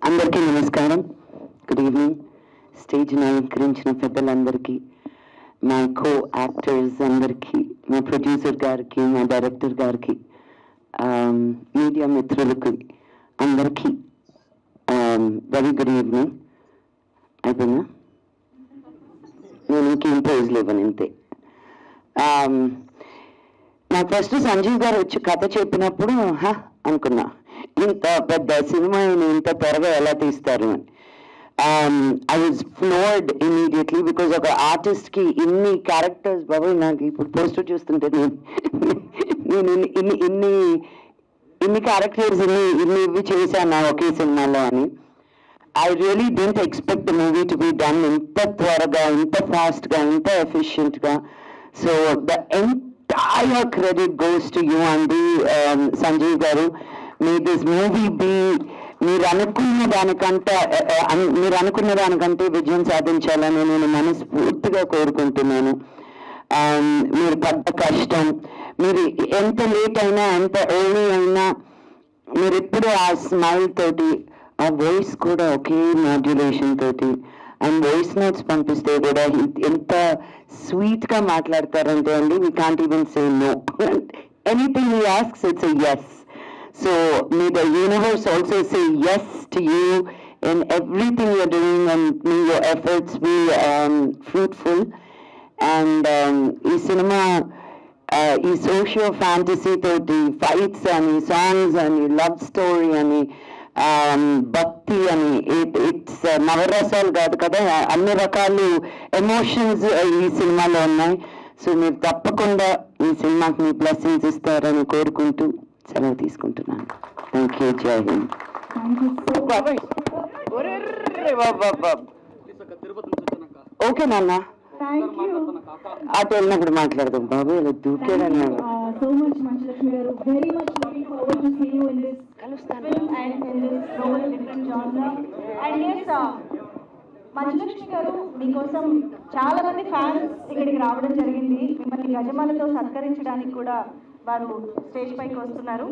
అందరికీ నమస్కారం. Good evening. స్టేజ్ని అలంకరించిన పెద్దలందరికీ, మా కో యాక్టర్స్ అందరికీ, మా ప్రొడ్యూసర్ గారికి, మా డైరెక్టర్ గారికి, మీడియా మిత్రులకి అందరికీ వెరీ గుడ్ ఈవినింగ్. అయిపోయిందా? నేను ఇంకేం ప్రైజ్ లేవని అంతే. నాకు ఫస్ట్ సంజీవ్ గారు వచ్చి కథ చెప్పినప్పుడు అనుకున్నా, ఇంత పెద్ద సినిమా ఇంత త్వరగా ఎలా తీస్తారు అని. I was floored immediately because ఒక ఆర్టిస్ట్కి ఇన్ని క్యారెక్టర్స్, బాబు నాకు ఇప్పుడు పోస్టర్ చూస్తుంటే నేను ఇన్ని క్యారెక్టర్స్ ఇవి చేశాను ఒకే సినిమాలో అని. I really didn't expect the movie to be done inta twaraga, inta fast ga, inta efficient ga. So the entire credit goes to you and Sanjeev garu. May this movie be మీరు అనుకున్న దానికంటే విజయం సాధించాలని నేను మనస్ఫూర్తిగా కోరుకుంటున్నాను. మీరు పడ్డ కష్టం, మీరు ఎంత లేట్ అయినా ఎంత ఎర్లీ అయినా మీరు ఎప్పుడు ఆ స్మైల్ తోటి, ఆ వాయిస్ కూడా ఒకే మాడ్యులేషన్ తోటి, అండ్ వాయిస్ నోట్స్ పంపిస్తే కూడా ఎంత స్వీట్గా మాట్లాడతారంటే అండి, we can't even say no. Anything he asks it's a yes. So may the universe also say yes to you in everything you're doing, and may your efforts be fruitful. And ఈ cinema ఈ socio fantasy తోటి fights అని, songs అని, love story అని, భక్తి అని, it's నవరసాలు కాదు కదా, అన్ని రకాలు ఎమోషన్స్ ఈ సినిమాలో ఉన్నాయి. సో మీరు తప్పకుండా ఈ సినిమాకి మీ బ్లెస్సింగ్స్ ఇస్తారని కోరుకుంటూ సెలవు తీసుకుంటున్నాను. Thank you. జై హింద్. ఓకే నాన్న, అటు వెళ్ళినప్పుడు మాట్లాడదాం. బాబు ఇలా దూకేడని. So much, Manchulakshmi garu. Very much looking forward to see you in this film and in this role, different genre. And yes, Manchulakshmi garu, మీకోసం చాలా మంది ఫ్యాన్స్ ఇక్కడికి రావడం జరిగింది. మిమ్మల్ని గజమాలతో సత్కరించడానికి కూడా వారు స్టేజ్ పైకి వస్తున్నారు.